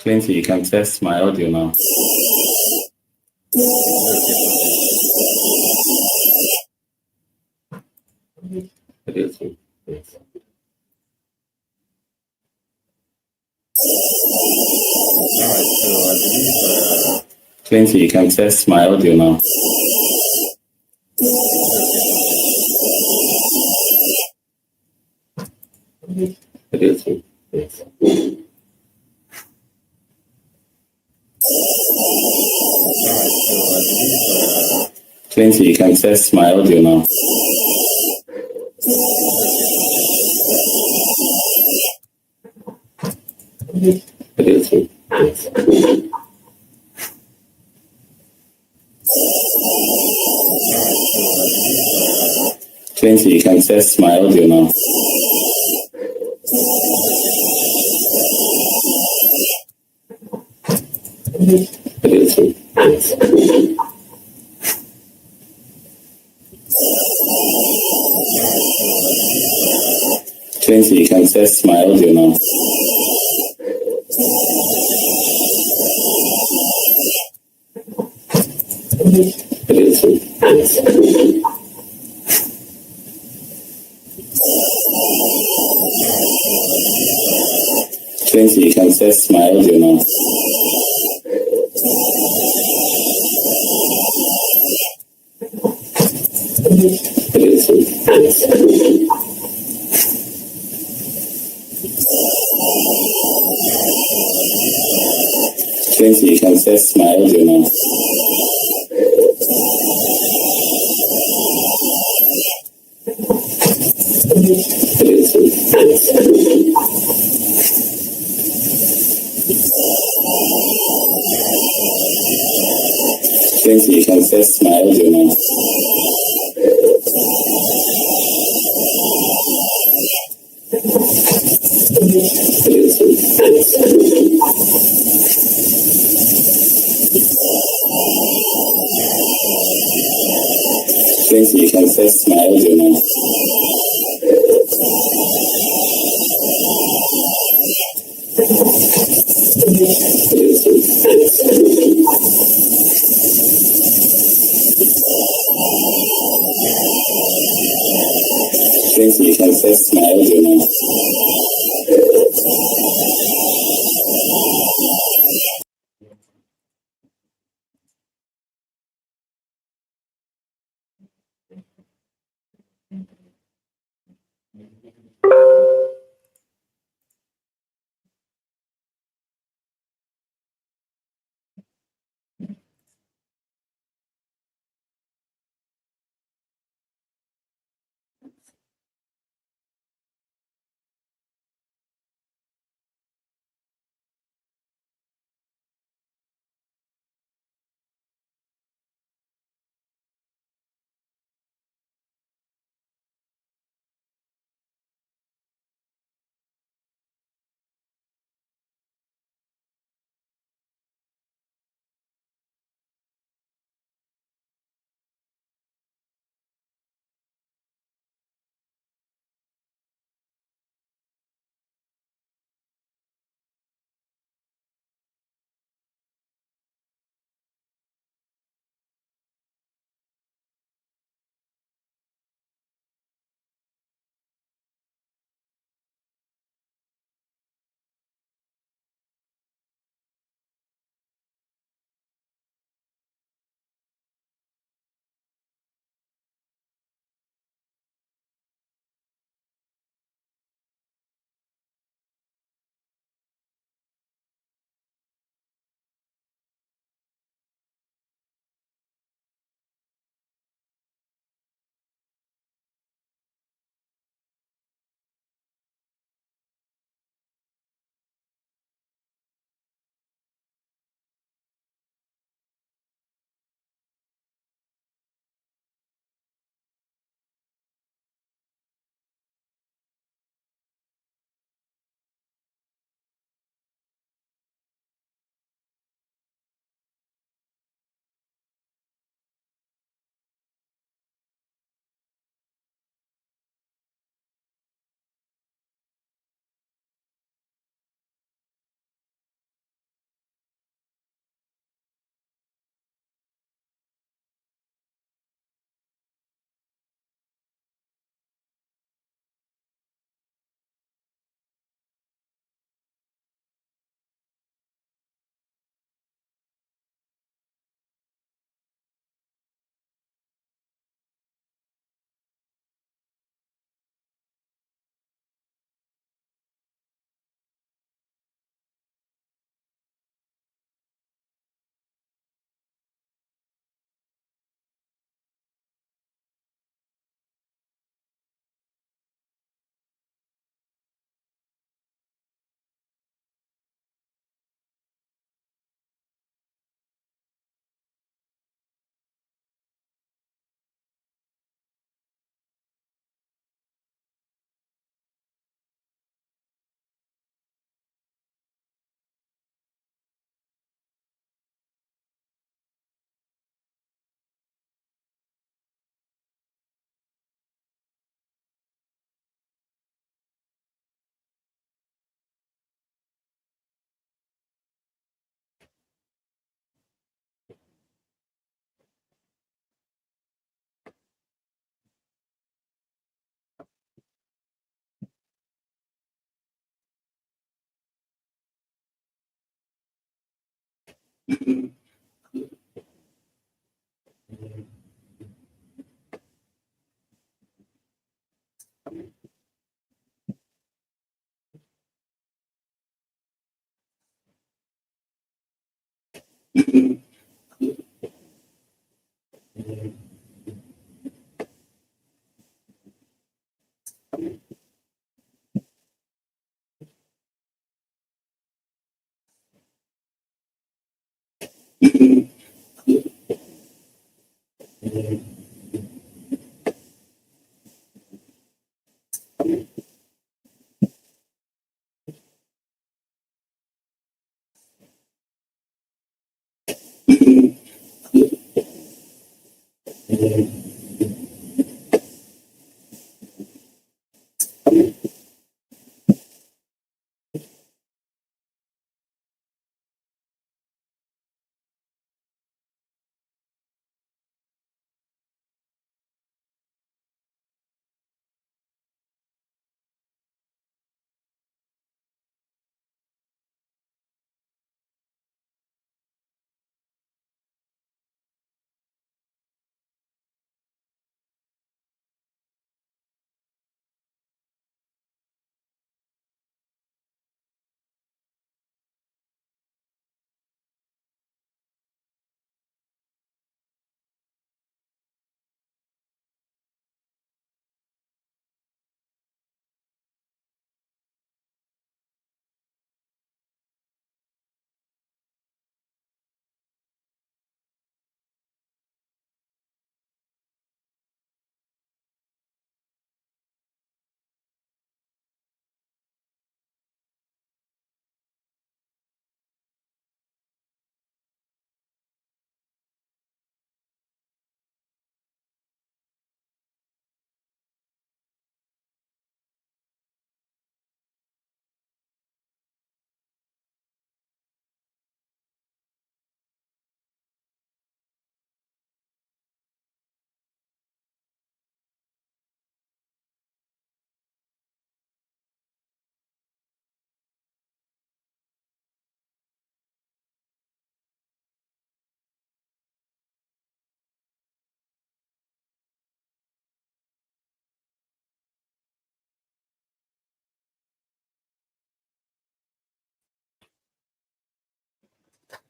Lindsay, you can test my audio now. It is. Alright, so I believe Lindsay, you can test my audio now. It is. Alright, so I believe Lindsay, you can test my audio now. It is. Lindsay, you can test my audio now. It is. Lindsay, you can test my audio now. It is. Lindsay, you can test my audio now. It is. Lindsay, you can test my audio now. It is. Lindsay, you can test my audio now. It is. Lindsay, you can test my audio now. Lindsay, you can test my audio now.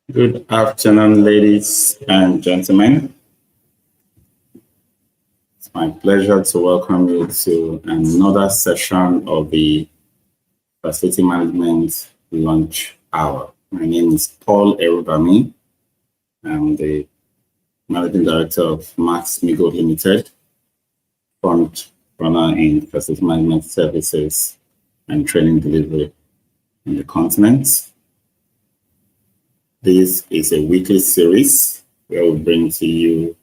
Good afternoon, ladies and gentlemen. It's my pleasure to welcome you to another session of the Facility Management Lunch Hour. My name is Paul Erubami. I'm the Managing Director of Max-Migold Limited, front runner in Facility Management Services and Training Delivery in the continent. This is a weekly series where we bring to you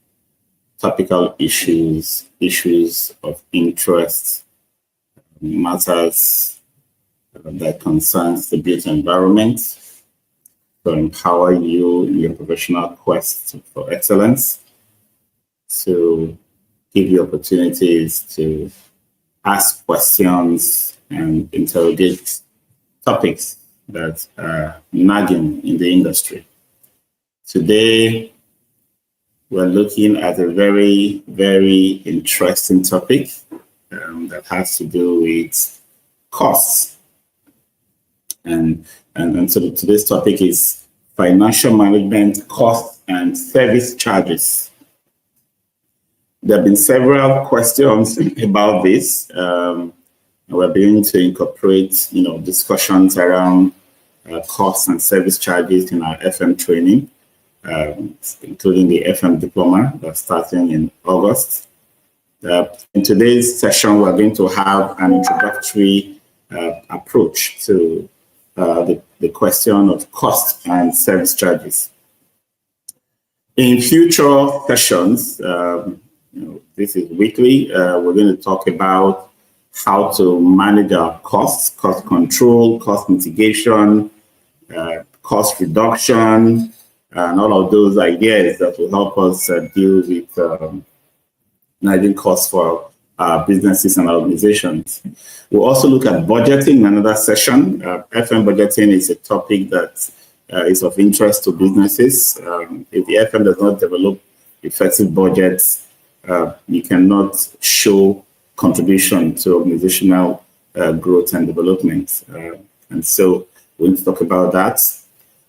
topical issues of interest, matters that concerns the built environment to empower you in your professional quest for excellence, to give you opportunities to ask questions and interrogate topics that are nagging in the industry. Today, we're looking at a very, very interesting topic that has to do with costs. And so today's topic is financial management, costs, and service charges. There have been several questions about this. We're beginning to incorporate, discussions around costs and service charges in our FM training, including the FM diploma that's starting in August. In today's session, we're going to have an introductory approach to the question of cost and service charges. In future sessions, this is weekly, we're going to talk about how to manage our costs, cost control, cost mitigation, cost reduction, and all of those ideas that will help us deal with managing costs for our businesses and organizations. We'll also look at budgeting in another session. FM budgeting is a topic that is of interest to businesses. If the FM does not develop effective budgets, you cannot show contribution to organizational growth and development. And so we need to talk about that.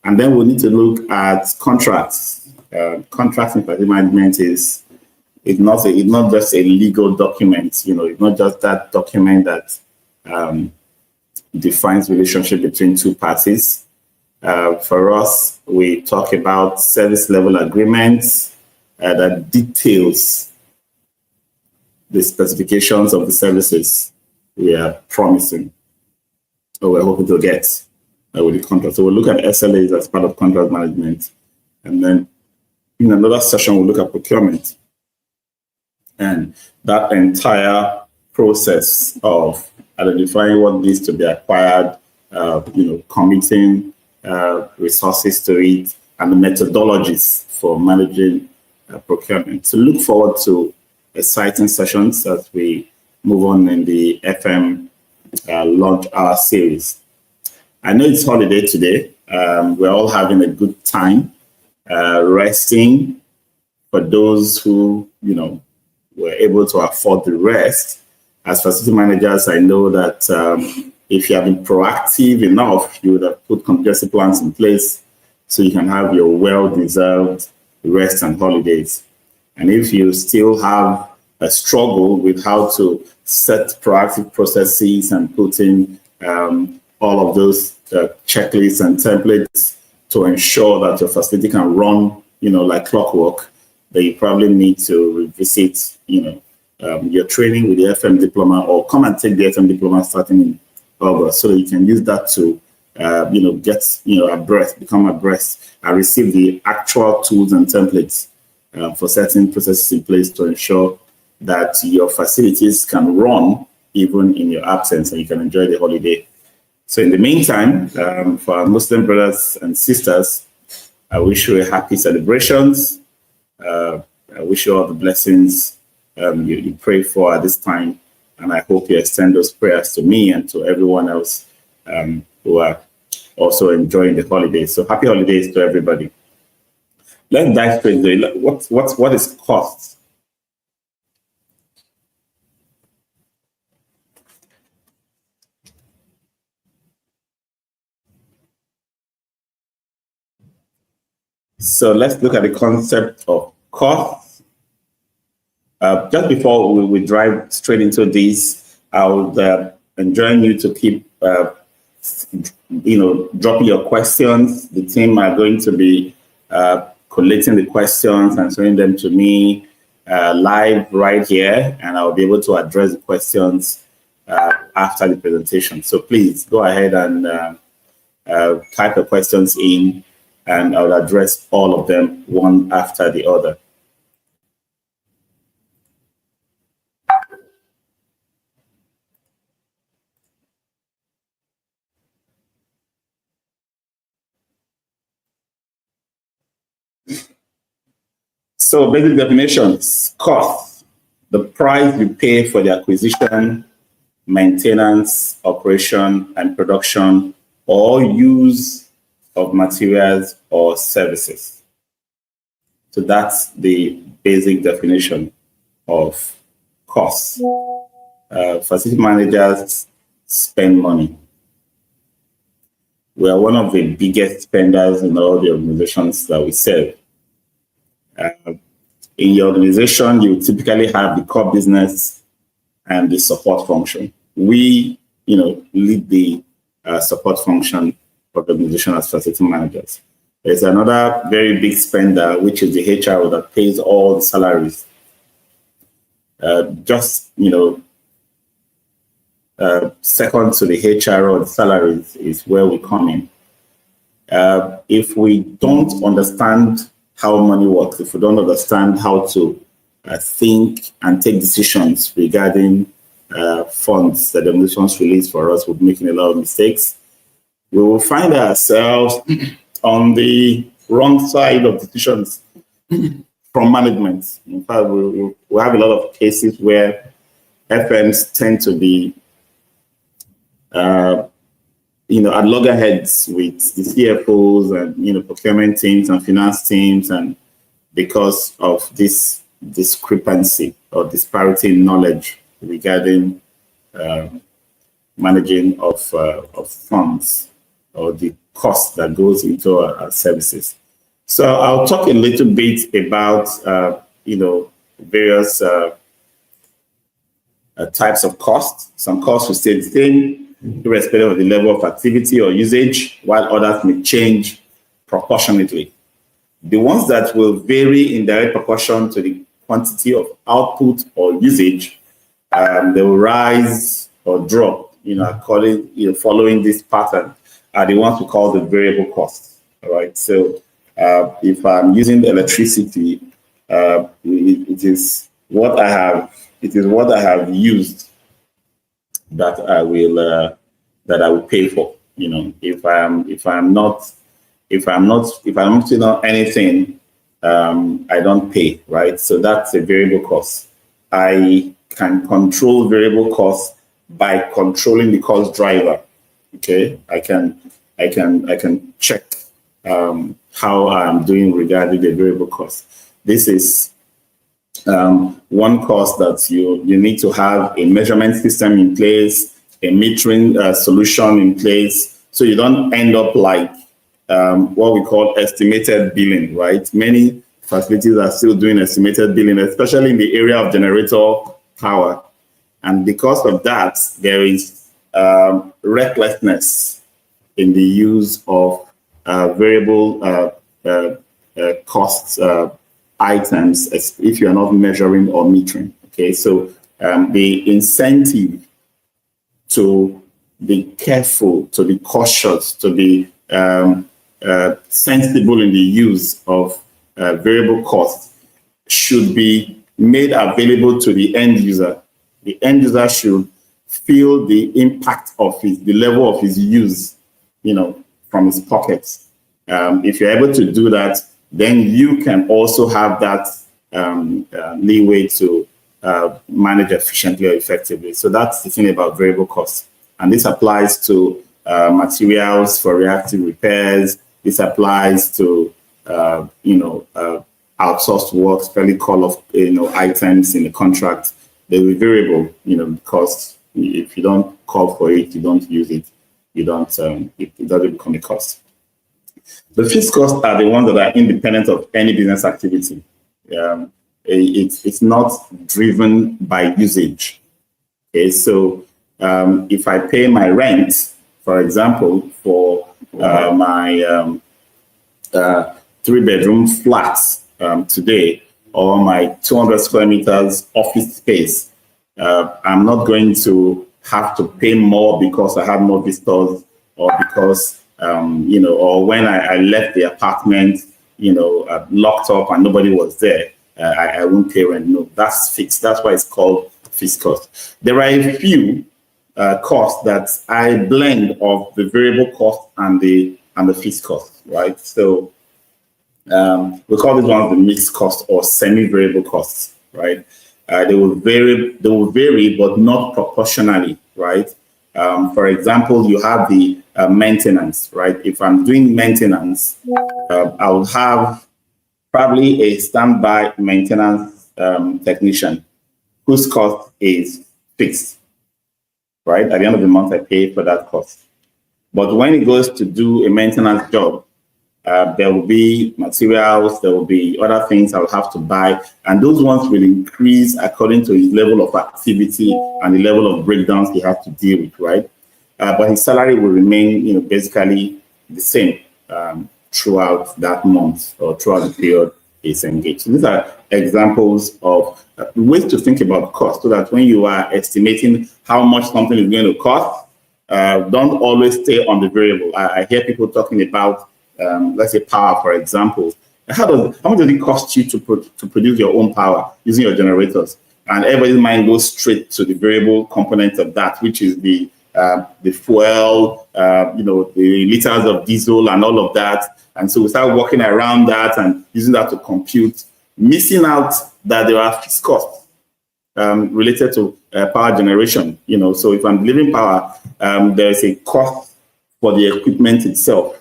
And then we need to look at contracts. Contracts in facility management is not just a legal document. It's not just that document that defines relationship between two parties. For us, we talk about service level agreements that details the specifications of the services we are promising or we're hoping to get with the contract. So we'll look at SLAs as part of contract management. And then in another session, we'll look at procurement. And that entire process of identifying what needs to be acquired, committing resources to it, and the methodologies for managing procurement. So look forward to exciting sessions as we move on in the FM Launch Hour series. I know it's holiday today. We're all having a good time, resting. For those who, were able to afford the rest, as facility managers, I know that if you have been proactive enough, you would have put contingency plans in place so you can have your well-deserved rest and holidays. And if you still have a struggle with how to set proactive processes and put in all of those checklists and templates to ensure that your facility can run, like clockwork, then you probably need to revisit, your training with the FM diploma, or come and take the FM diploma starting in August, so that you can use that to, get, become abreast and receive the actual tools and templates for setting processes in place to ensure that your facilities can run even in your absence and you can enjoy the holiday. So in the meantime, for our Muslim brothers and sisters, I wish you a happy celebrations. I wish you all the blessings you pray for at this time. And I hope you extend those prayers to me and to everyone else who are also enjoying the holidays. So happy holidays to everybody. Let's dive straight into it. What is cost? So let's look at the concept of cost. Just before we drive straight into this, I would enjoin you to keep, dropping your questions. The team are going to be collating the questions and sending them to me live right here, and I'll be able to address the questions after the presentation. So please go ahead and type the questions in, and I'll address all of them one after the other. So basic definitions: cost, the price you pay for the acquisition, maintenance, operation, and production, or use of materials or services. So that's the basic definition of cost. Facility managers spend money. We are one of the biggest spenders in all the organizations that we serve. In your organization, you typically have the core business and the support function. We, lead the support function of the organization as facility managers. There's another very big spender, which is the HRO that pays all the salaries. Second to the HRO, the salaries is where we come in. If we don't understand how money works, if we don't understand how to think and take decisions regarding funds that the organizations release for us, we're making a lot of mistakes. We will find ourselves on the wrong side of decisions from management. In fact, we have a lot of cases where FMs tend to be at loggerheads with the CFOs and, procurement teams and finance teams, and because of this discrepancy or disparity in knowledge regarding managing of funds or the cost that goes into our services. So I'll talk a little bit about, various types of costs. Some costs will stay the same, irrespective of the level of activity or usage, while others may change proportionately. The ones that will vary in direct proportion to the quantity of output or usage, they will rise or drop, according, following this pattern, are the ones we call the variable costs. All right. So if I'm using the electricity, it is what I have used that I will pay for. If I'm not using anything, I don't pay, right? So that's a variable cost. I can control variable costs by controlling the cost driver. Okay, I can check how I'm doing regarding the variable cost. This is one cost that you need to have a measurement system in place, a metering solution in place, so you don't end up like what we call estimated billing, right? Many facilities are still doing estimated billing, especially in the area of generator power. And because of that, there is recklessness in the use of variable costs items if you are not measuring or metering. Okay, so the incentive to be careful, to be cautious, to be sensible in the use of variable costs should be made available to the end user. The end user should feel the impact of the level of his use, from his pockets. If you're able to do that, then you can also have that leeway to manage efficiently or effectively. So that's the thing about variable costs. And this applies to materials for reactive repairs. This applies to, outsourced work, fairly call-off, items in the contract. They will be variable, because if you don't call for it, you don't use it, it doesn't become a cost. The fixed costs are the ones that are independent of any business activity. It's not driven by usage. Okay, so if I pay my rent, for example, for my 3-bedroom flat today, or my 200 square meters office space, I'm not going to have to pay more because I have more visitors, or because or when I left the apartment, locked up and nobody was there, I won't pay rent. No, that's fixed. That's why it's called fixed cost. There are a few costs that I blend of the variable cost and the fixed cost, right? So we call these ones the mixed cost or semi-variable costs, right? They will vary, but not proportionally, right? For example, you have the maintenance, right? If I'm doing maintenance, I will have probably a standby maintenance technician whose cost is fixed, right? At the end of the month, I pay for that cost. But when it goes to do a maintenance job, there will be materials, there will be other things I will have to buy, and those ones will increase according to his level of activity and the level of breakdowns he has to deal with, right? But his salary will remain, basically the same throughout that month or throughout the period he's engaged. So these are examples of ways to think about cost, so that when you are estimating how much something is going to cost, don't always stay on the variable. I hear people talking about let's say power, for example. How much does it cost you to produce your own power using your generators? And everybody's mind goes straight to the variable component of that, which is the fuel, the liters of diesel and all of that. And so we start working around that and using that to compute, missing out that there are fixed costs related to power generation. So if I'm delivering power, there is a cost for the equipment itself.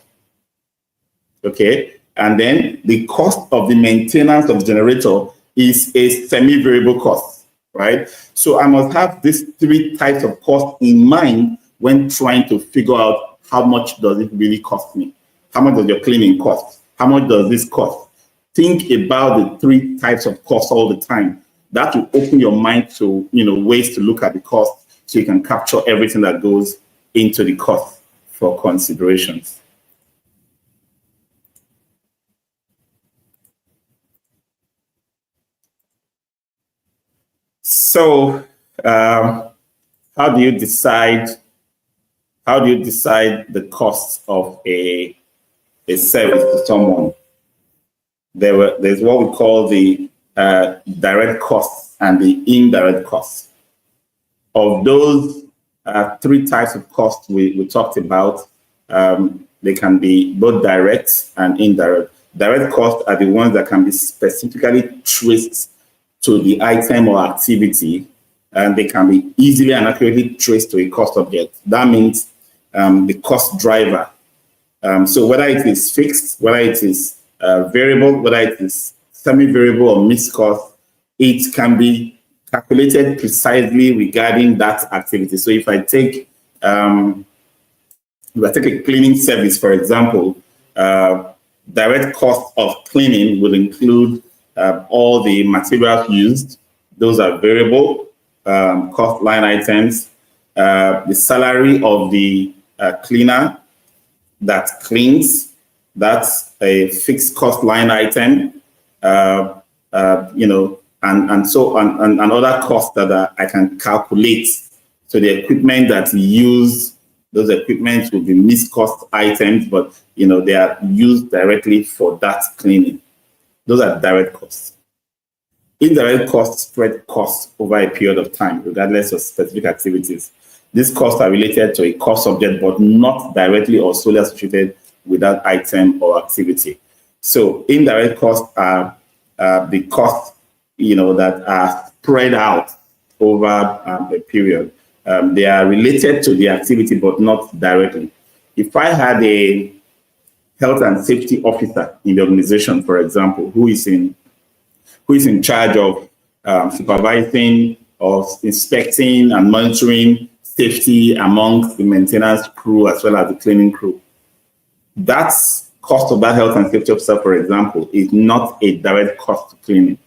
Okay, and then the cost of the maintenance of the generator is a semi-variable cost, right? So I must have these three types of costs in mind when trying to figure out how much does it really cost me? How much does your cleaning cost? How much does this cost? Think about the three types of costs all the time. That will open your mind to, ways to look at the cost so you can capture everything that goes into the cost for considerations. So, how do you decide the cost of a service to someone? There's what we call the direct costs and the indirect costs. Of those three types of costs we talked about, they can be both direct and indirect. Direct costs are the ones that can be specifically traced to the item or activity, and they can be easily and accurately traced to a cost object. That means the cost driver. So whether it is fixed, whether it is variable, whether it is semi-variable or mixed cost, it can be calculated precisely regarding that activity. So if I take a cleaning service, for example, direct cost of cleaning will include all the materials used. Those are variable cost line items. The salary of the cleaner that cleans, that's a fixed cost line item. And so on, and other costs that I can calculate. So the equipment that you use, those equipment will be mixed cost items, but they are used directly for that cleaning. Those are direct costs. Indirect costs spread costs over a period of time, regardless of specific activities. These costs are related to a cost object, but not directly or solely associated with that item or activity. So indirect costs are the costs, that are spread out over a period. They are related to the activity, but not directly. If I had a health and safety officer in the organization, for example, who is in charge of supervising or inspecting and monitoring safety amongst the maintenance crew as well as the cleaning crew, that's cost of that health and safety officer, for example, is not a direct cost to cleaning.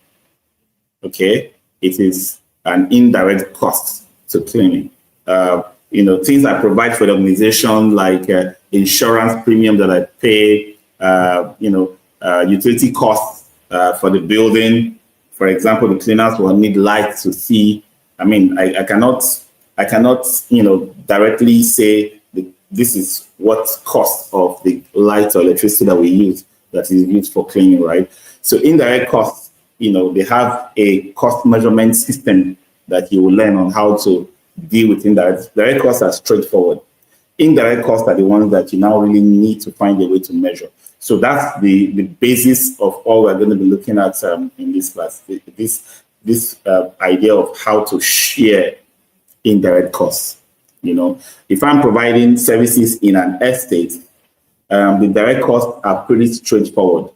Okay, it is an indirect cost to cleaning. Things I provide for the organization, like insurance premium that I pay, utility costs for the building. For example, the cleaners will need lights to see. I mean, I cannot, directly say this is what cost of the light or electricity that we use that is used for cleaning, right? So indirect costs, they have a cost measurement system that you will learn on how to deal with indirect. Direct costs are straightforward. Indirect costs are the ones that you now really need to find a way to measure. So that's the basis of all we're going to be looking at in this class. This idea of how to share indirect costs. If I'm providing services in an estate, the direct costs are pretty straightforward.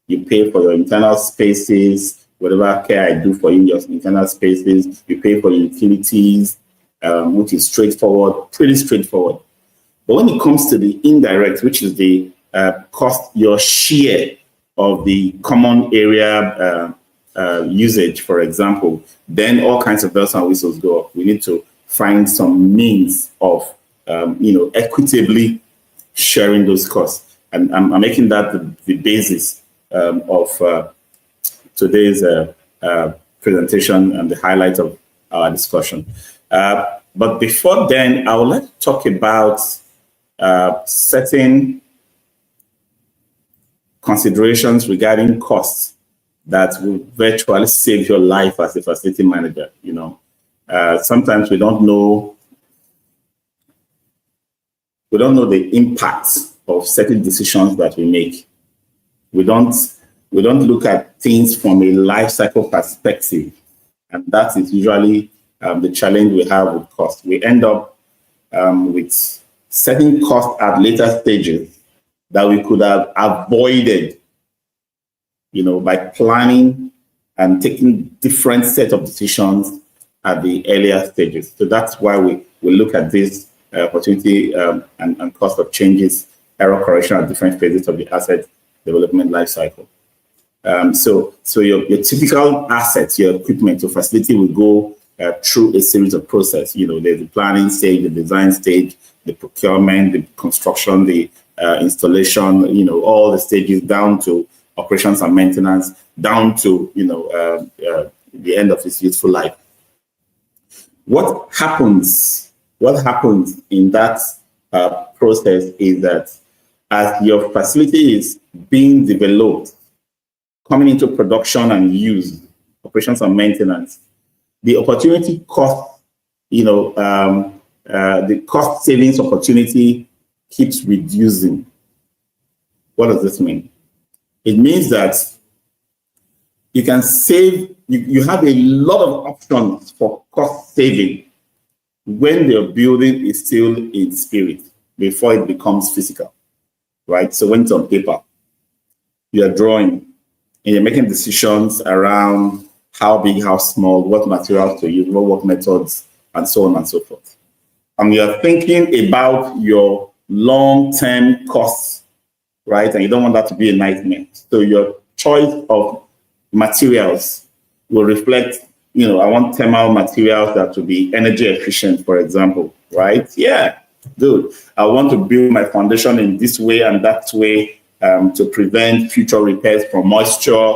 You pay for your internal spaces, whatever care I do for you in your internal spaces. You pay for utilities, which is straightforward, pretty straightforward. But when it comes to the indirect, which is the cost, your share of the common area usage, for example, then all kinds of bells and whistles go up. We need to find some means of, equitably sharing those costs. And I'm making that the basis of today's presentation and the highlight of our discussion. But before then, I would like to talk about certain considerations regarding costs that will virtually save your life as a facility manager. Sometimes we don't know the impact of certain decisions that we make. We don't look at things from a life cycle perspective, and that is usually the challenge we have with cost. We end up with setting costs at later stages that we could have avoided, by planning and taking different set of decisions at the earlier stages. So that's why we look at this opportunity and cost of changes, error correction at different phases of the asset development life cycle. So your typical assets, your equipment, your facility will go through a series of process. There's the planning stage, the design stage, the procurement, the construction, the installation, all the stages down to operations and maintenance, down to, the end of its useful life. What happens in that process is that as your facility is being developed, coming into production and use, operations and maintenance, the opportunity cost, the cost savings opportunity keeps reducing. What does this mean? It means that you can save, you have a lot of options for cost saving when the building is still in spirit, before it becomes physical, right? So when it's on paper, you're drawing and you're making decisions around how big, how small, what materials to use, what work methods, and so on and so forth. And you're thinking about your long-term costs, right? And you don't want that to be a nightmare. So your choice of materials will reflect, I want thermal materials that will be energy efficient, for example, right? Yeah, good. I want to build my foundation in this way and that way to prevent future repairs from moisture,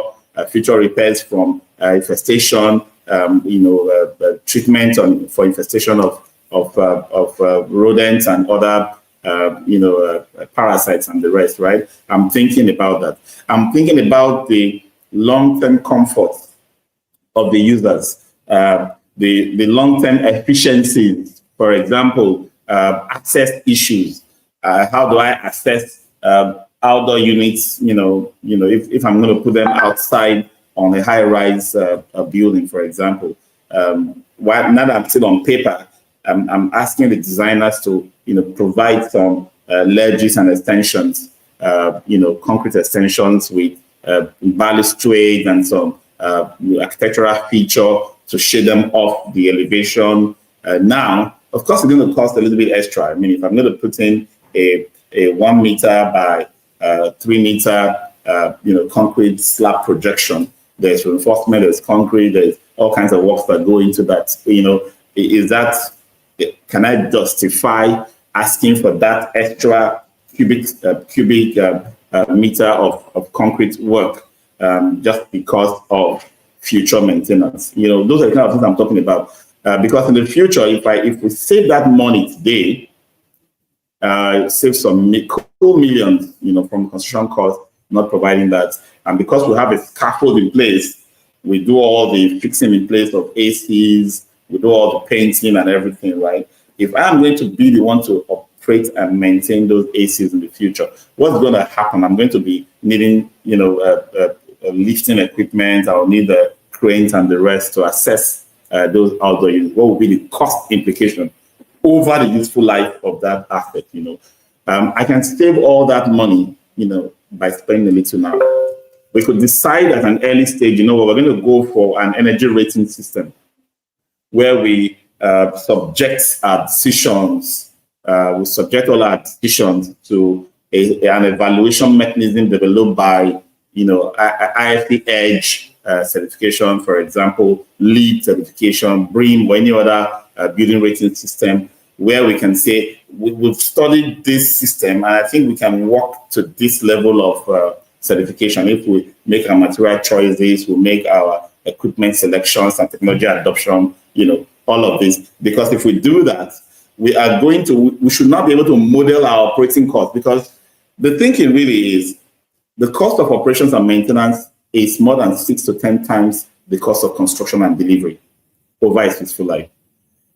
future repairs from infestation, treatment for infestation of rodents and other parasites and the rest, right? I'm thinking about that. I'm thinking about the long-term comfort of the users, the long-term efficiencies, for example, access issues. How do I access outdoor units, if I'm going to put them outside on a high-rise building, for example. Now that I'm still on paper, I'm asking the designers to, provide some ledges and extensions, concrete extensions with balustrade and some architectural feature to shade them off the elevation. Now, of course, it's going to cost a little bit extra. I mean, if I'm going to put in a 1 meter by 3 meter, concrete slab projection, there's reinforcement, there's concrete, there's all kinds of works that go into that. Can I justify asking for that extra cubic meter of concrete work just because of future maintenance? Those are the kind of things I'm talking about. Because in the future, if we save that money today, save some cool millions, from construction costs, not providing that. And because we have a scaffold in place, we do all the fixing in place of ACs, we do all the painting and everything, right? If I'm going to be the one to operate and maintain those ACs in the future, what's going to happen? I'm going to be needing, lifting equipment. I'll need the cranes and the rest to assess those outdoor units. What will be the cost implication over the useful life of that asset? I can save all that money, by spending a little now. We could decide at an early stage, we're going to go for an energy rating system where we subject our decisions, we subject all our decisions to an evaluation mechanism developed by, IFC Edge certification, for example, LEED certification, BREEAM, or any other building rating system, where we can say, we've studied this system, and I think we can walk to this level of certification if we make our material choices, we make our equipment selections and technology adoption, all of this. Because if we do that, we should not be able to model our operating costs, because the thinking really is the cost of operations and maintenance is more than 6 to 10 times the cost of construction and delivery over its useful life.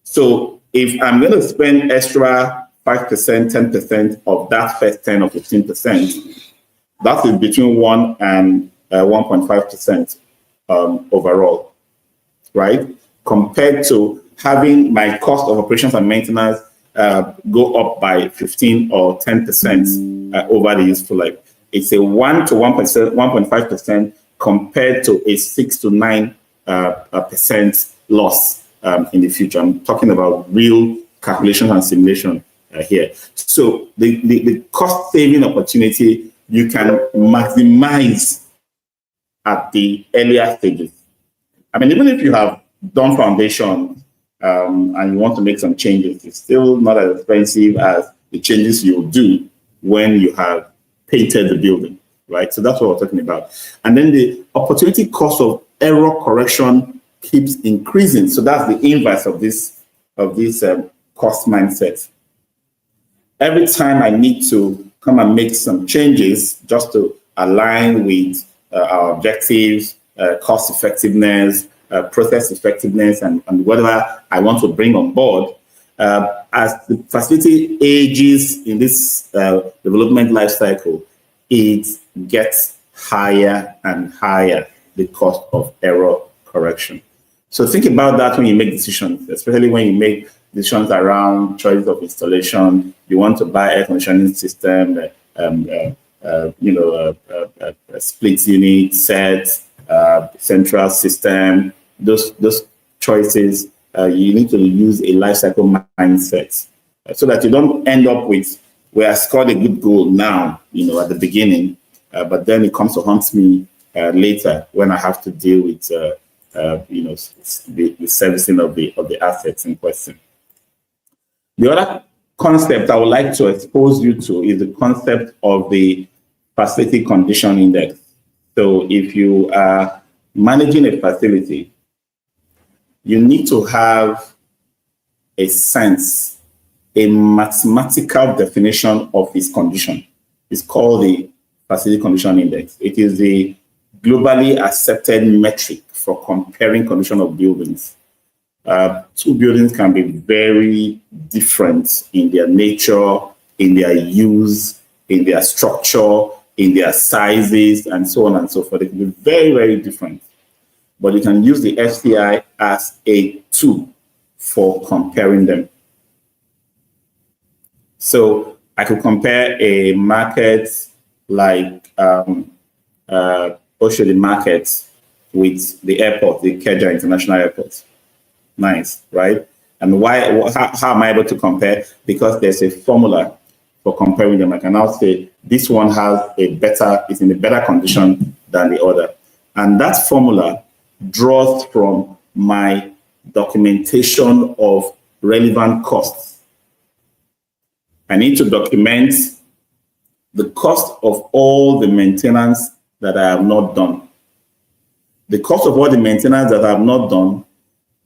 So if I'm going to spend extra 5%, 10% of that first 10 or 15%, that is between 1 and 1.5% overall, right? Compared to having my cost of operations and maintenance go up by 15 or 10% over the useful life. It's a 1 to 1%, 1.5% compared to a 6 to 9 percent loss in the future. I'm talking about real calculation and simulation here. So the cost saving opportunity you can maximize at the earlier stages. I mean, even if you have done foundation and you want to make some changes, it's still not as expensive as the changes you'll do when you have painted the building, right? So that's what we're talking about. And then the opportunity cost of error correction keeps increasing. So that's the inverse of this cost mindset. Every time I need to come and make some changes just to align with our objectives, cost effectiveness, process effectiveness, and whatever I want to bring on board, as the facility ages in this development life cycle, it gets higher and higher, the cost of error correction. So think about that when you make decisions, especially when you make decisions around choice of installation. You want to buy air conditioning system, a split unit, set, central system. Those choices, you need to use a life cycle mindset so that you don't end up with, where I scored a good goal now, at the beginning, but then it comes to haunt me later when I have to deal with, the servicing of the assets in question. The other concept I would like to expose you to is the concept of the facility condition index. So if you are managing a facility, you need to have a sense, a mathematical definition of its condition. It's called the facility condition index. It is the globally accepted metric for comparing condition of buildings. Two buildings can be very different in their nature, in their use, in their structure, in their sizes, and so on and so forth. They can be very, very different. But you can use the FCI as a tool for comparing them. So I could compare a market like Oshodi Market with the airport, the Ikeja International Airport. Nice, right? And how am I able to compare? Because there's a formula for comparing them. I can now say this one is in a better condition than the other. And that formula draws from my documentation of relevant costs. I need to document the cost of all the maintenance that I have not done. The cost of all the maintenance that I have not done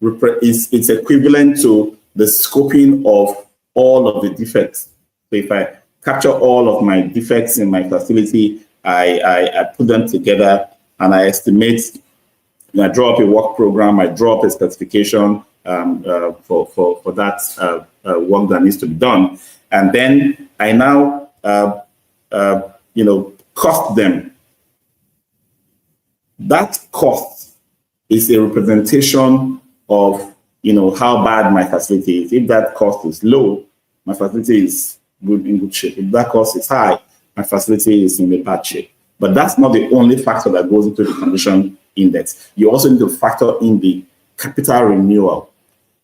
it's equivalent to the scoping of all of the defects. So if I capture all of my defects in my facility, I put them together and I estimate, I draw up a work program, I draw up a specification for that work that needs to be done. And then I now, cost them. That cost is a representation of, how bad my facility is. If that cost is low, my facility is in good shape. If that cost is high, my facility is in a bad shape. But that's not the only factor that goes into the condition index. You also need to factor in the capital renewal.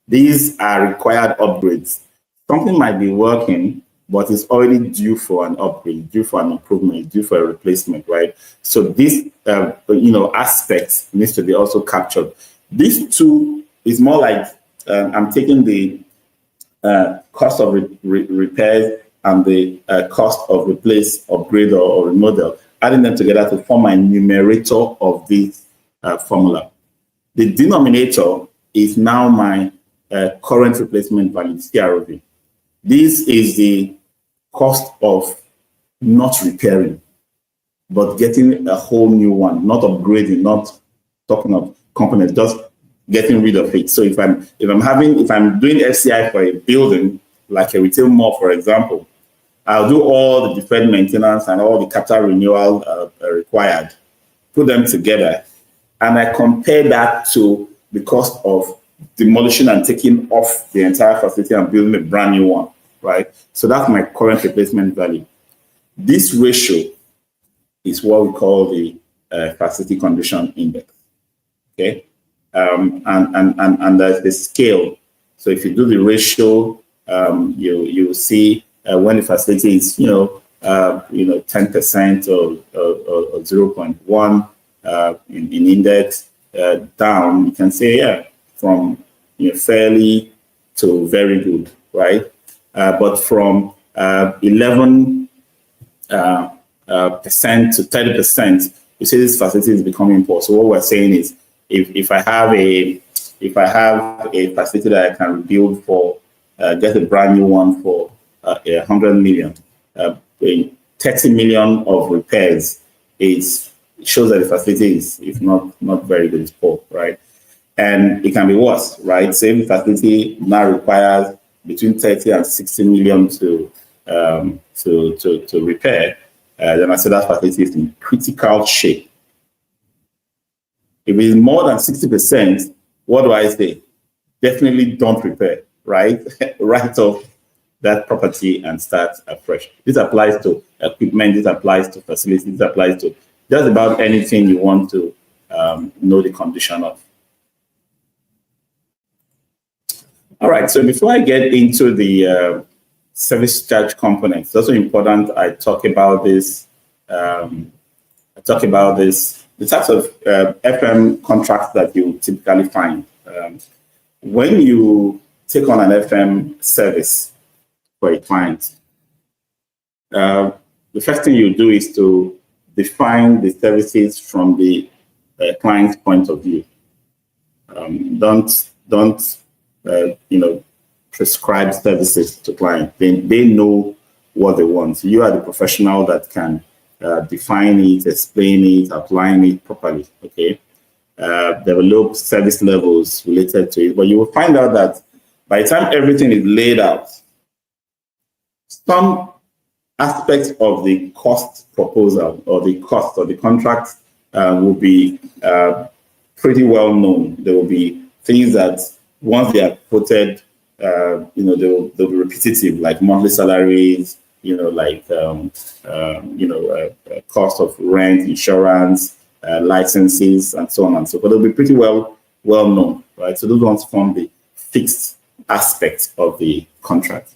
These are required upgrades. Something might be working, but it's already due for an upgrade, due for an improvement, due for a replacement, right? So this, aspect needs to be also captured. These two is more like I'm taking the cost of repairs and the cost of replace, upgrade, or remodel, adding them together to form my numerator of this formula. The denominator is now my current replacement value, CROV. This is the cost of not repairing, but getting a whole new one, not upgrading, not talking of components, just getting rid of it. So if I'm doing FCI for a building, like a retail mall, for example, I'll do all the deferred maintenance and all the capital renewal required, put them together, and I compare that to the cost of demolishing and taking off the entire facility and building a brand new one. right? So that's my current replacement value. This ratio is what we call the facility condition index, okay? And there's the scale. So if you do the ratio, you see when the facility is, 10% or 0.1 in index down, you can say, yeah, from fairly to very good, right? But from 11% to 30%, you see this facility is becoming poor. So what we're saying is, if I have a facility that I can rebuild for, get a brand new one for 100 million, 30 million of repairs, it shows that the facility is not very good, it's poor, right? And it can be worse, right? Same facility now requires between 30 and 60 million to repair. Then I say that facility is in critical shape. If it's more than 60%, what do I say? Definitely don't repair, right? Write off that property and start afresh. This applies to equipment, this applies to facilities, this applies to just about anything you want to know the condition of. All right, so before I get into the service charge components, it's also important I talk about this. The types of FM contracts that you typically find. When you take on an FM service for a client, the first thing you do is to define the services from the client's point of view. Don't prescribe services to clients. They know what they want. You are the professional that can define it, explain it, outline it properly. Okay, develop service levels related to it. But you will find out that by the time everything is laid out, some aspects of the cost proposal or the cost of the contract will be pretty well known. There will be things that once they are quoted, they'll be repetitive, like monthly salaries, cost of rent, insurance, licenses, and so on and so forth. They'll be pretty well known, right? So those ones form the fixed aspect of the contract.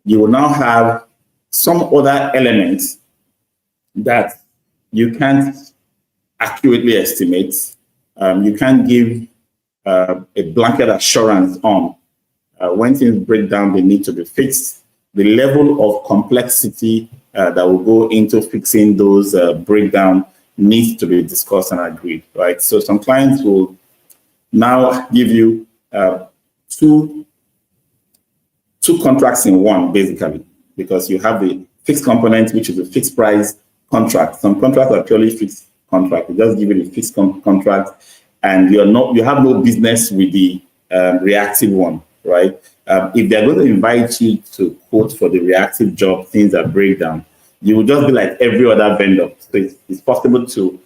You will now have some other elements that you can't accurately estimate. You can't give a blanket assurance on. When things break down, they need to be fixed. The level of complexity that will go into fixing those breakdown needs to be discussed and agreed, right? So some clients will now give you two contracts in one, basically, because you have the fixed component, which is a fixed price contract. Some contracts are purely fixed contract. They just give you the fixed contract, and you have no business with the reactive one, right? If they're going to invite you to quote for the reactive job, things that break down, you will just be like every other vendor. So it's possible to,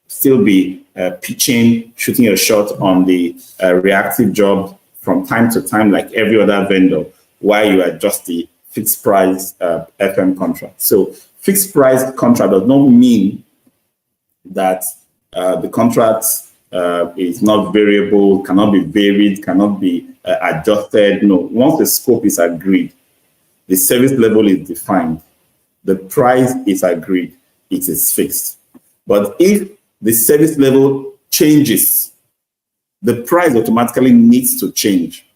still be pitching, shooting your shot on the reactive job from time to time, like every other vendor, while you adjust the fixed price FM contract. So fixed price contract does not mean that the contract is not variable, cannot be varied, cannot be adjusted. No, once the scope is agreed, the service level is defined, the price is agreed, it is fixed. But if the service level changes, the price automatically needs to change.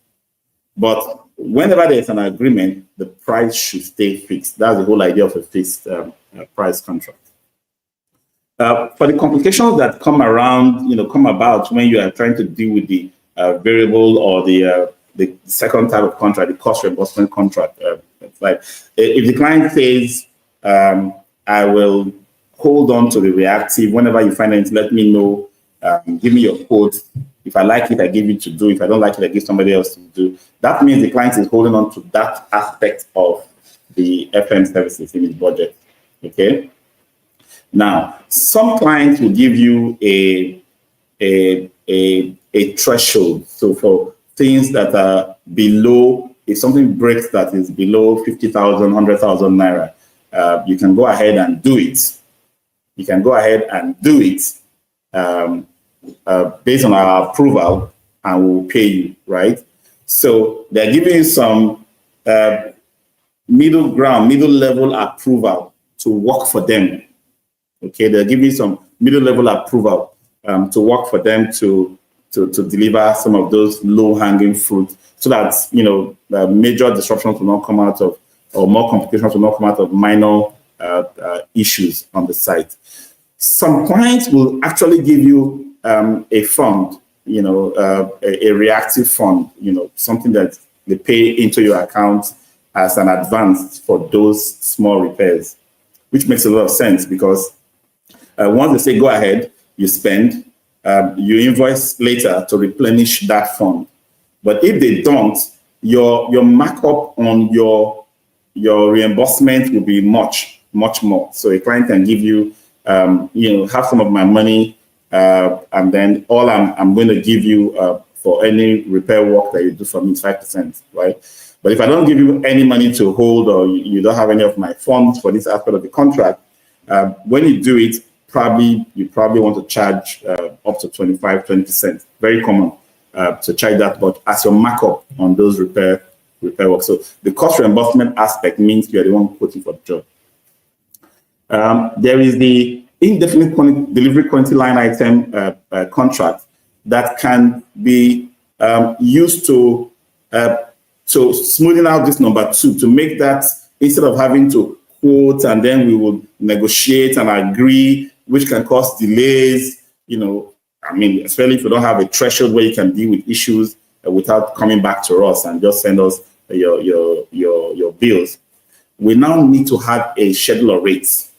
But whenever there's an agreement, the price should stay fixed. That's the whole idea of a fixed price contract. For the complications that come about when you are trying to deal with the variable or the second type of contract, the cost reimbursement contract, like if the client says, I will hold on to the reactive, whenever you find it, let me know, give me your quote. If I like it, I give you to do. If I don't like it, I give somebody else to do. That means the client is holding on to that aspect of the FM services in his budget. Okay. Now, some clients will give you a threshold. So for things that are below if something breaks that is below 50,000, 100,000 naira, you can go ahead and do it. You can go ahead and do it based on our approval, and we'll pay you, right? So they're giving you some middle ground, middle level approval to work for them. Okay, they're giving you some middle level approval to work for them to deliver some of those low hanging fruit, so that major disruptions will not come out of, or more complications will not come out of minor issues on the site. Some clients will actually give you a fund, a reactive fund, something that they pay into your account as an advance for those small repairs, which makes a lot of sense, because once they say go ahead, you spend, you invoice later to replenish that fund. But if they don't, your markup on your reimbursement will be much more. So a client can give you, have some of my money, and then all I'm going to give you for any repair work that you do for me is 5%, right? But if I don't give you any money to hold, or you don't have any of my funds for this aspect of the contract, when you do it, you probably want to charge up to 20%. Very common to charge that, but as your markup on those repair work. So the cost reimbursement aspect means you are the one quoting for the job. There is the indefinite delivery quantity line item contract that can be used to smoothen out this number 2, to make that, instead of having to quote and then we will negotiate and agree, which can cause delays, especially if you don't have a threshold where you can deal with issues without coming back to us and just send us your bills. We now need to have a schedule of rates.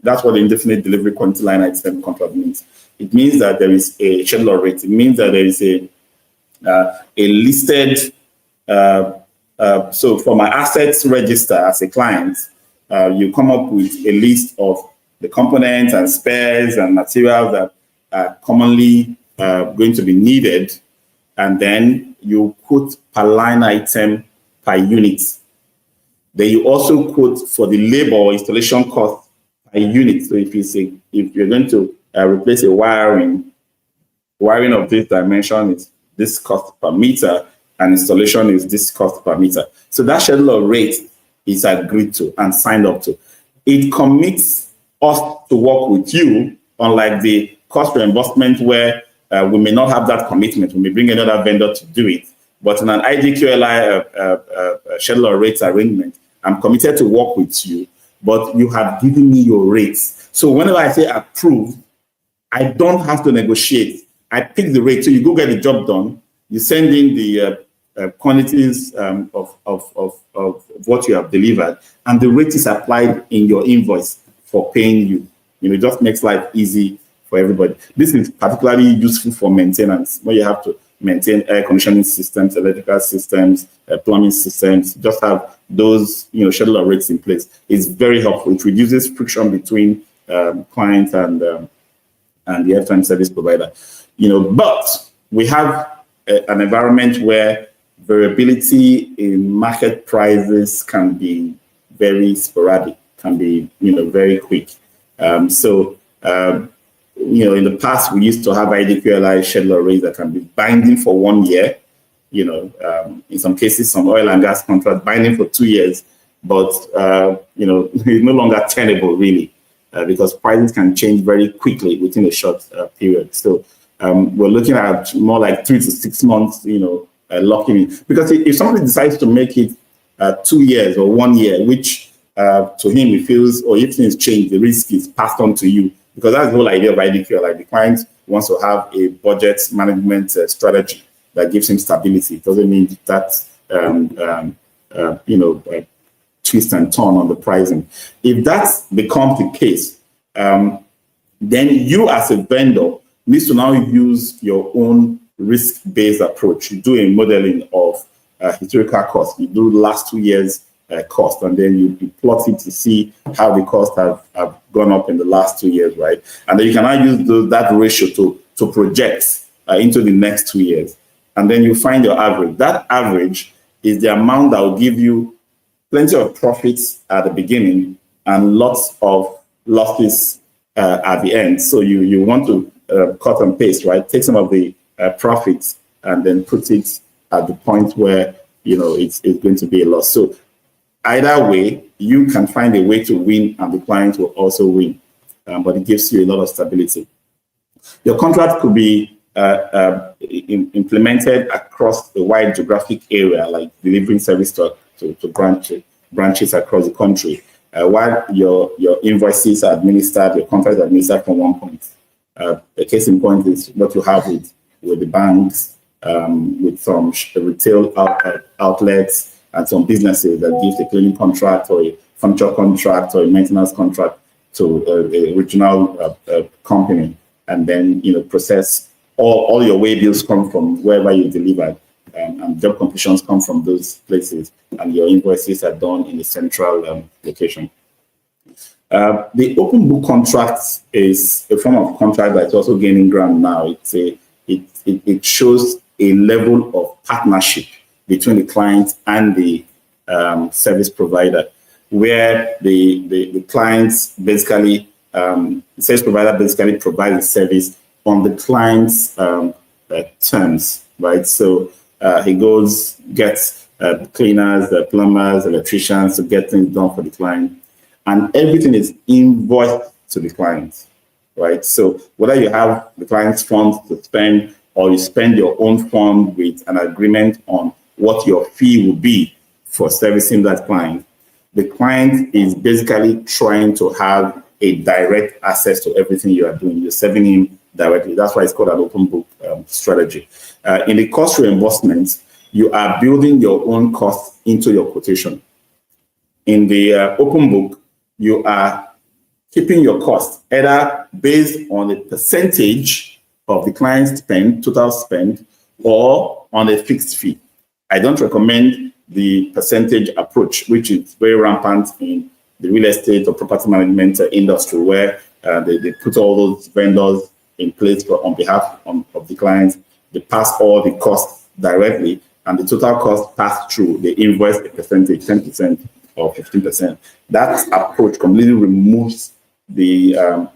That's what the indefinite delivery quantity line item contract means. It means that there is a schedule of rates. It means that there is a listed, so for my assets register as a client, you come up with a list of the components and spares and materials that are commonly going to be needed, and then you quote per line item per unit. Then you also quote for the labor or installation cost per unit. So if you're going to replace a wiring of this dimension is this cost per meter, and installation is this cost per meter. So that schedule of rate is agreed to and signed up to. It commits us to work with you, unlike the cost reimbursement where we may not have that commitment. We may bring another vendor to do it. But in an IDQLI schedule of rates arrangement, I'm committed to work with you, but you have given me your rates. So whenever I say approve, I don't have to negotiate. I pick the rate. So you go get the job done. You send in the quantities of what you have delivered, and the rate is applied in your invoice for paying you. It just makes life easy for everybody. This is particularly useful for maintenance, where you have to maintain air conditioning systems, electrical systems, plumbing systems. Just have those schedule of rates in place. It's very helpful. It reduces friction between clients and the airtime service provider. But we have an environment where variability in market prices can be very sporadic, can be very quick. In the past, we used to have IDQLI schedule rates that can be binding for 1 year. In some cases, some oil and gas contracts binding for 2 years, but it's no longer tenable really, because prices can change very quickly within a short period. So we're looking at more like 3 to 6 months, locking in. Because if somebody decides to make it 2 years or 1 year, which to him he feels, or if things change, the risk is passed on to you. Because that's the whole idea of IDQ. Like the client wants to have a budget management strategy that gives him stability. It doesn't mean that twist and turn on the pricing. If that becomes the case, then you as a vendor needs to now use your own risk-based approach. You do a modeling of historical costs. You do the last 2 years cost, and then you plot it to see how the costs have gone up in the last 2 years, right? And then you can now use that ratio to project into the next 2 years. And then you find your average. That average is the amount that will give you plenty of profits at the beginning and lots of losses at the end. So you want to cut and paste, right? Take some of the profits and then put it at the point where it's going to be a loss. So either way, you can find a way to win, and the client will also win. But it gives you a lot of stability. Your contract could be implemented across a wide geographic area, like delivering service to branches across the country. While your invoices are administered, your contracts are administered from one point. The case in point is what you have with the banks, with some retail outlets and some businesses that give a cleaning contract or a furniture contract or a maintenance contract to a regional company, and then process all your way bills come from wherever you delivered, and job completions come from those places, and your invoices are done in a central location. The open book contract is a form of contract that's also gaining ground now. It shows a level of partnership between the client and the service provider, where the clients basically, the service provider basically provides the service on the client's terms, right? So he gets cleaners, plumbers, electricians to get things done for the client, and everything is invoiced to the client, right? So whether you have the client's funds to spend or you spend your own fund with an agreement on what your fee will be for servicing that client, the client is basically trying to have a direct access to everything you are doing. You're serving him directly. That's why it's called an open book strategy. In the cost reimbursement, you are building your own costs into your quotation. In the open book, you are keeping your costs either based on a percentage of the client's spend, total spend, or on a fixed fee. I don't recommend the percentage approach, which is very rampant in the real estate or property management industry, where they put all those vendors in place on behalf of the clients. They pass all the costs directly, and the total cost passed through. They invoice a percentage, 10% or 15%. That approach completely removes the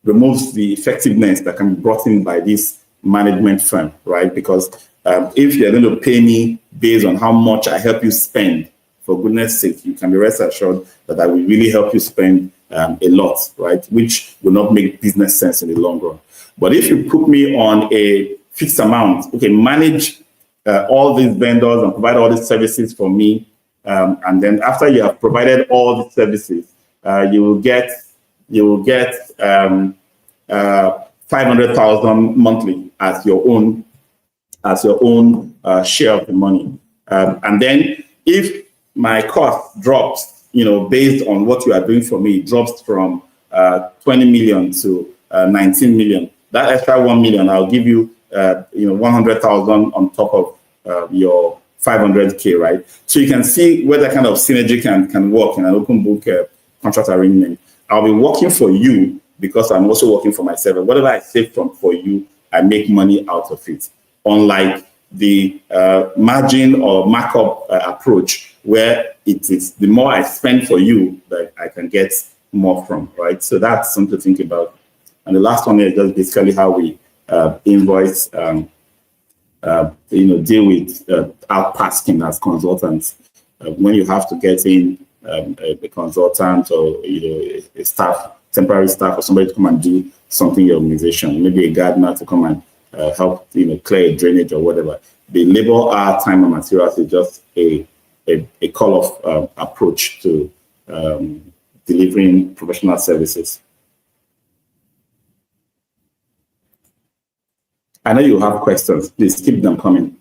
effectiveness that can be brought in by this management firm, right? Because if you're going to pay me based on how much I help you spend, for goodness sake, you can be rest assured that I will really help you spend a lot, right? Which will not make business sense in the long run. But if you put me on a fixed amount, okay, manage all these vendors and provide all these services for me, and then after you have provided all the services, you will get 500,000 monthly as your own share of the money. And then if my cost drops, based on what you are doing for me, it drops from 20 million to 19 million. That extra 1 million, I'll give you, 100,000 on top of your 500K, right? So you can see where that kind of synergy can work in an open book contract arrangement. I'll be working for you because I'm also working for myself. And whatever I save for you, I make money out of it. Unlike the margin or markup approach, where it is the more I spend for you, that I can get more from, right? So that's something to think about. And the last one is just basically how we invoice, deal with outtasking as consultants. When you have to get in a consultant or a staff, temporary staff, or somebody to come and do something in your organization, maybe a gardener to come and help clear a drainage or whatever. The labor, hour, time, and materials is just a call-off approach to delivering professional services. I know you have questions. Please keep them coming.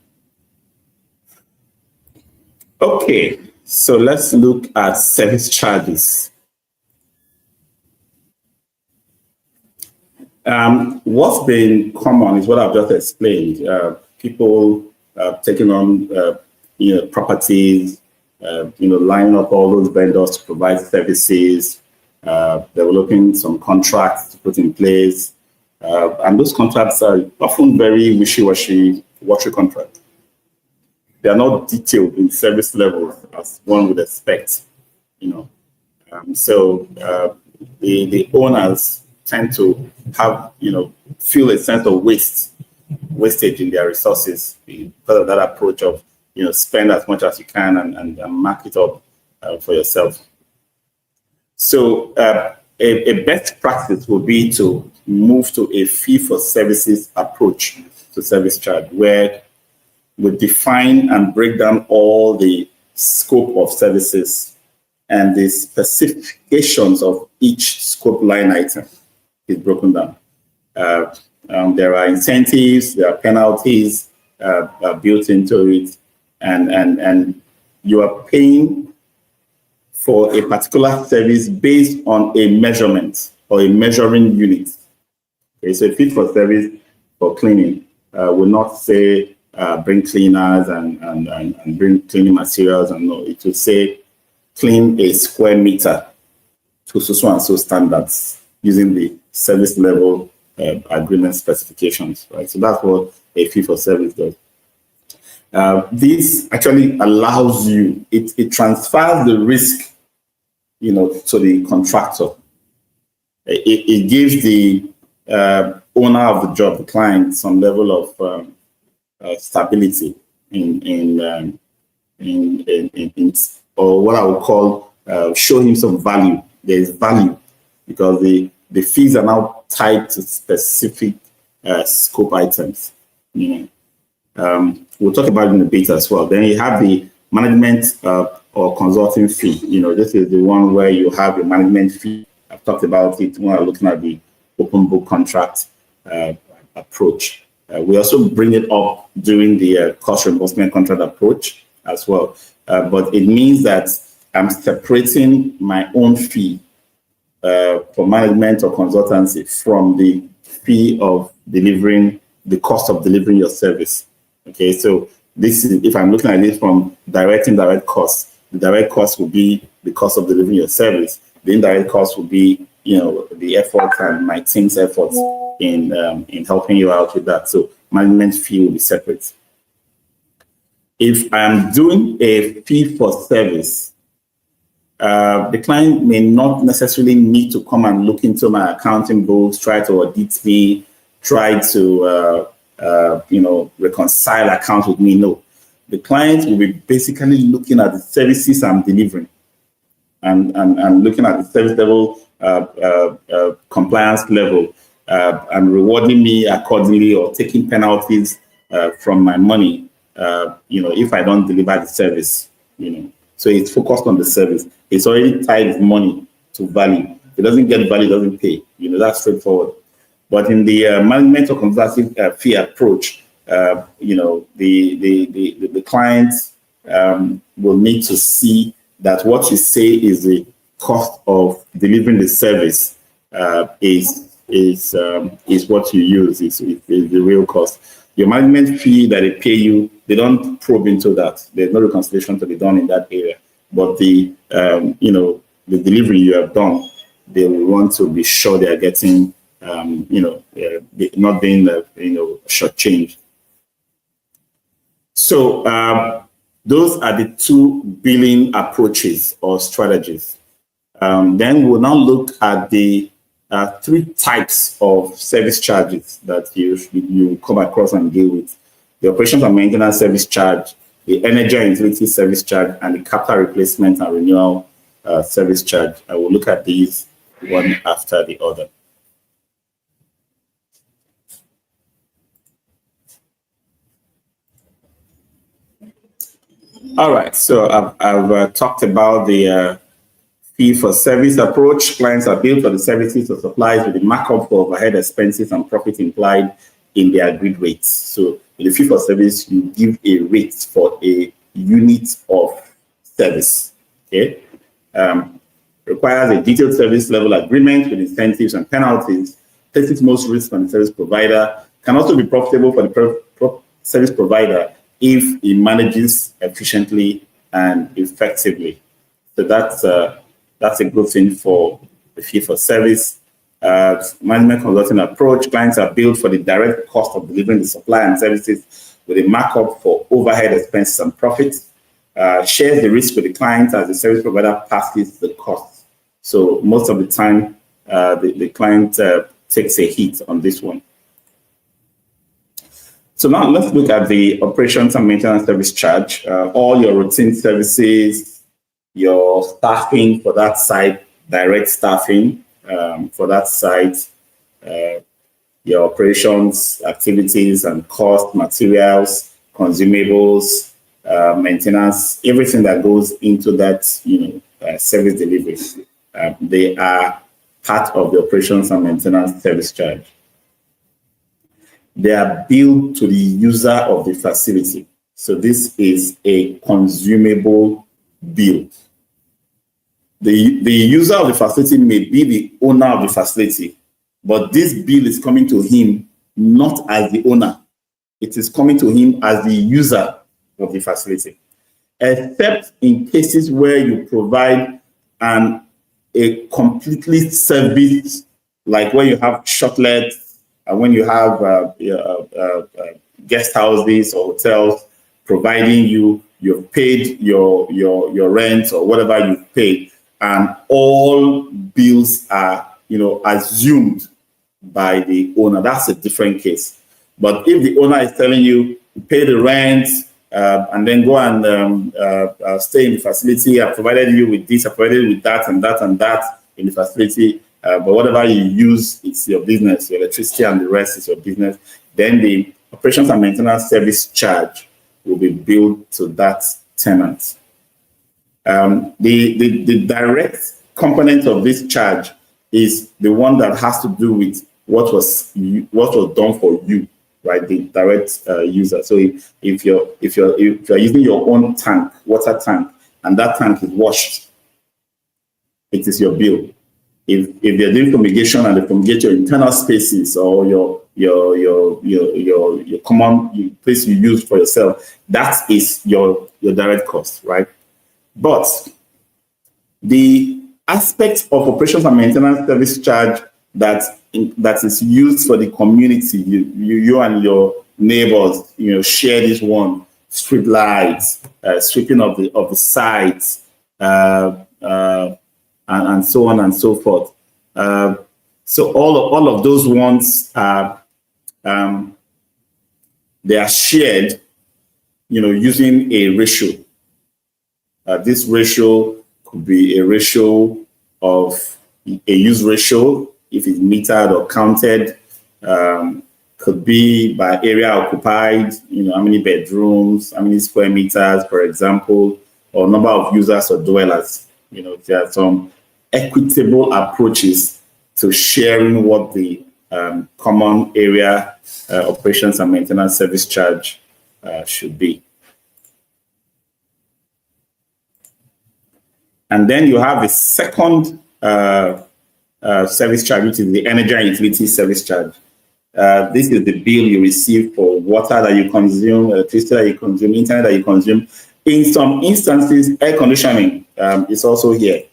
Okay, so let's look at service charges. What's been common is what I've just explained. People taking on properties, lining up all those vendors to provide services, developing some contracts to put in place. And those contracts are often very wishy-washy, watery contracts. they are not detailed in service levels as one would expect, so the owners tend to have, feel a sense of wastage in their resources because of that approach of, spend as much as you can and mark it up for yourself. So a best practice would be to move to a fee for services approach to service charge, where we define and break down all the scope of services and the specifications of each scope line item is broken down. There are incentives, there are penalties built into it, and you are paying for a particular service based on a measurement or a measuring unit. Okay, so a fee for service for cleaning will not say bring cleaners and bring cleaning materials, and no, it will say clean a square meter to so and so standards using the service level agreement specifications, right? So that's what a fee for service does. This actually allows you, it transfers the risk, to the contractor. It gives the owner of the job, the client, some level of stability in or what I would call show him some value. There is value because the fees are now tied to specific scope items. We'll talk about it in a bit as well. Then you have the management or consulting fee. This is the one where you have a management fee. I've talked about it when we're looking at the open book contract approach. We also bring it up during the cost reimbursement contract approach as well. But it means that I'm separating my own fee for management or consultancy from the fee of delivering, the cost of delivering your service. Okay, so this is, if I'm looking at it from direct and indirect costs, the direct cost will be the cost of delivering your service. The indirect cost will be, the effort and my team's efforts in helping you out with that. So management fee will be separate. If I'm doing a fee for service, the client may not necessarily need to come and look into my accounting books, try to audit me, try to reconcile accounts with me. No, the client will be basically looking at the services I'm delivering and looking at the service level, compliance level, and rewarding me accordingly or taking penalties from my money, if I don't deliver the service, So it's focused on the service. It's already tied money to value. If it doesn't get value, it doesn't pay. That's straightforward. But in the management or consulting fee approach, the client will need to see that what you say is the cost of delivering the service is what you use, is the real cost. Your management fee that they pay you, they don't probe into that. There's no reconciliation to be done in that area. But the delivery you have done, they will want to be sure they are getting, not being, shortchanged. So those are the two billing approaches or strategies. Then we'll now look at the three types of service charges that you come across and deal with: the operations and maintenance service charge, the energy and utility service charge, and the capital replacement and renewal service charge. I will look at these one after the other. All right, so I've talked about the fee for service approach. Clients are billed for the services or supplies with the markup for overhead expenses and profit implied in the agreed rates. So in the fee for service, you give a rate for a unit of service. Okay, requires a detailed service level agreement with incentives and penalties. Places most risk on the service provider. Can also be profitable for the service provider if he manages efficiently and effectively. So that's a good thing for the fee for service. Management consulting approach, clients are billed for the direct cost of delivering the supply and services with a markup for overhead expenses and profits, shares the risk with the client as the service provider passes the cost. So most of the time, the client takes a hit on this one. So now let's look at the operations and maintenance service charge. All your routine services, your staffing for that site, direct staffing for that site, your operations, activities and cost, materials, consumables, maintenance, everything that goes into that, service delivery. They are part of the operations and maintenance service charge. They are billed to the user of the facility. So this is a consumable bill. The user of the facility may be the owner of the facility, but this bill is coming to him not as the owner. It is coming to him as the user of the facility. Except in cases where you provide a completely service, like when you have shotlets, and when you have guest houses or hotels providing you've paid your rent or whatever you've paid, and all bills are assumed by the owner. That's a different case. But if the owner is telling you pay the rent and then go and stay in the facility, I provided you with this, I provided you with that and that and that in the facility, but whatever you use, it's your business. Your electricity and the rest is your business. Then the operations and maintenance service charge will be billed to that tenant. The direct component of this charge is the one that has to do with what was done for you, right? The direct user. So if you're using your own tank, water tank, and that tank is washed, it is your bill. If they're doing fumigation and they fumigate your internal spaces or your common place you use for yourself, that is your direct cost, right? But the aspect of operations and maintenance service charge that is used for the community, you and your neighbors, share this one: street lights, sweeping of the sites, and so on and so forth. So all of those ones are they are shared, using a ratio. This ratio could be a ratio of a use ratio if it's metered or counted. Could be by area occupied, how many bedrooms, how many square meters, for example, or number of users or dwellers. There are some equitable approaches to sharing what the common area operations and maintenance service charge should be. And then you have the second service charge, which is the energy and utility service charge. This is the bill you receive for water that you consume, electricity that you consume, internet that you consume. In some instances, air conditioning is also here.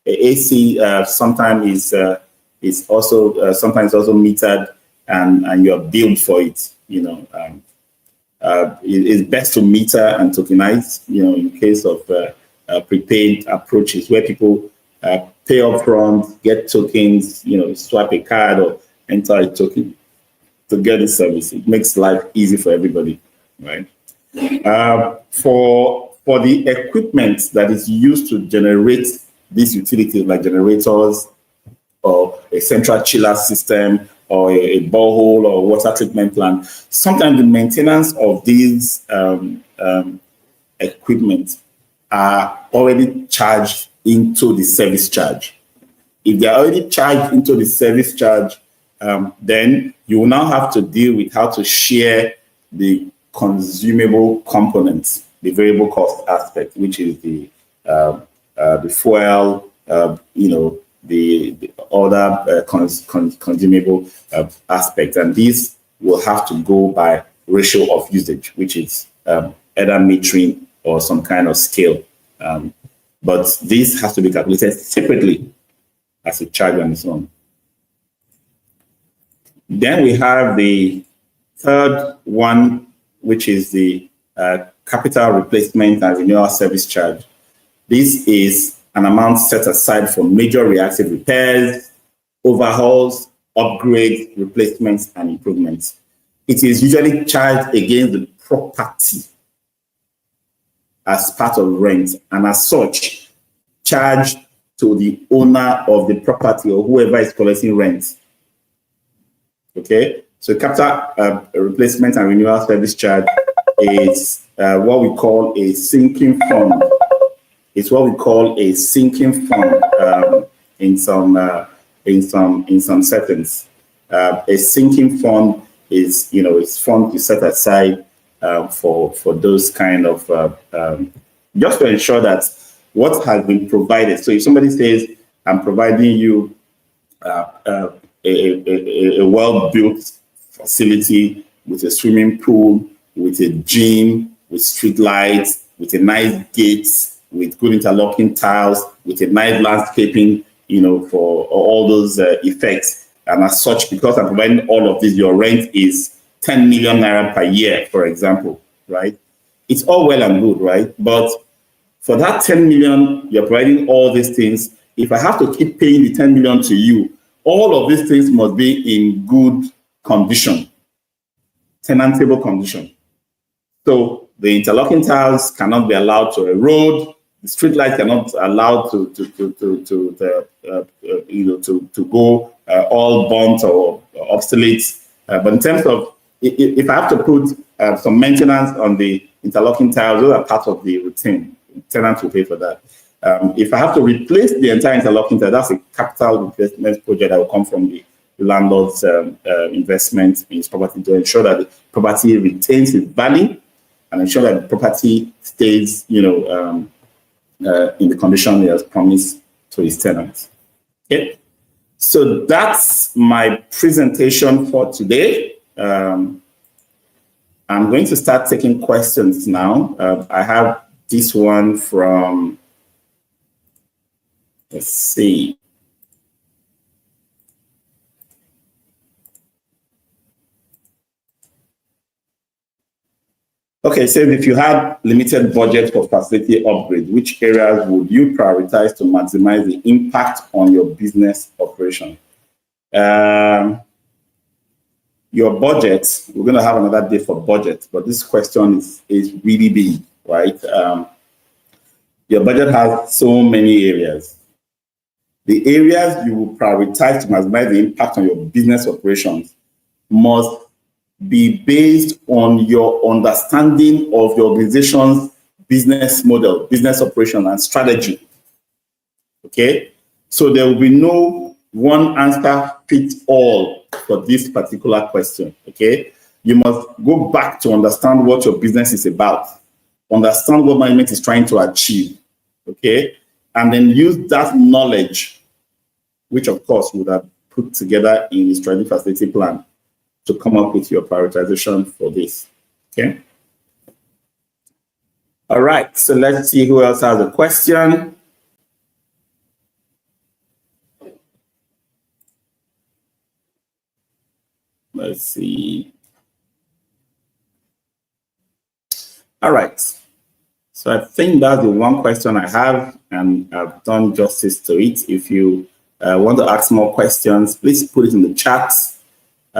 AC sometimes is also sometimes also metered, and you are billed for it. It's best to meter and tokenize. In case of prepaid approaches where people pay up front, get tokens, swipe a card or enter a token to get the service. It makes life easy for everybody, right? For the equipment that is used to generate these utilities, like generators or a central chiller system or a borehole or water treatment plant, sometimes the maintenance of these equipment are already charged into the service charge. If they are already charged into the service charge, then you will now have to deal with how to share the consumable components, the variable cost aspect, which is the fuel, the other consumable aspect, and these will have to go by ratio of usage, which is either metering or some kind of scale. But this has to be calculated separately as a charge on its own. Then we have the third one, which is the capital replacement and renewal service charge. This is an amount set aside for major reactive repairs, overhauls, upgrades, replacements, and improvements. It is usually charged against the property as part of rent, and as such, charged to the owner of the property or whoever is collecting rent. Okay, so capital replacement and renewal service charge is what we call a sinking fund. It's what we call a sinking fund in some settings. A sinking fund is, it's fund you set aside for those kind of just to ensure that what has been provided. So if somebody says, I'm providing you a well-built facility with a swimming pool, with a gym, with street lights, with a nice gate, with good interlocking tiles, with a nice landscaping, for all those effects. And as such, because I'm providing all of this, your rent is 10 million naira per year, for example, right? It's all well and good, right? But for that 10 million, you're providing all these things. If I have to keep paying the 10 million to you, all of these things must be in good condition, tenantable condition. So the interlocking tiles cannot be allowed to erode. The street lights cannot allowed to go all burnt or obsolete. But in terms of if I have to put some maintenance on the interlocking tiles, those are part of the routine. Tenants will pay for that. If I have to replace the entire interlocking tile, that's a capital replacement project that will come from the landlord's investment in his property to ensure that the property retains its value and ensure that the property stays, in the condition he has promised to his tenants. Okay, so that's my presentation for today. I'm going to start taking questions now. I have this one from, let's see. Okay, so if you had limited budget for facility upgrade, which areas would you prioritize to maximize the impact on your business operation? Your budget, we're going to have another day for budget, but this question is really big, right? Your budget has so many areas. The areas you will prioritize to maximize the impact on your business operations must be based on your understanding of your organization's business model, business operation, and strategy. Okay? So there will be no one answer fits all for this particular question. Okay? You must go back to understand what your business is about, understand what management is trying to achieve. Okay? And then use that knowledge, which of course would have put together in the strategic facility plan, to come up with your prioritization for this. Okay. All right. So let's see who else has a question. Let's see. All right. So I think that's the one question I have, and I've done justice to it. If you want to ask more questions, please put it in the chat.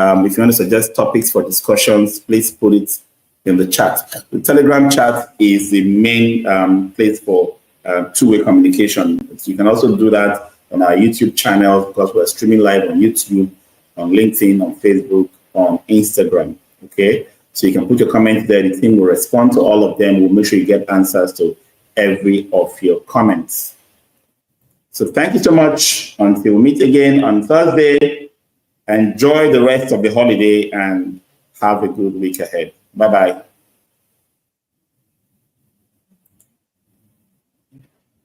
If you want to suggest topics for discussions, please put it in the chat. The Telegram chat is the main place for two-way communication. So you can also do that on our YouTube channel, because we're streaming live on YouTube, on LinkedIn, on Facebook, on Instagram. Okay, so you can put your comments there. The team will respond to all of them. We'll make sure you get answers to every of your comments. So thank you so much. Until we meet again on Thursday. Enjoy the rest of the holiday and have a good week ahead. Bye-bye.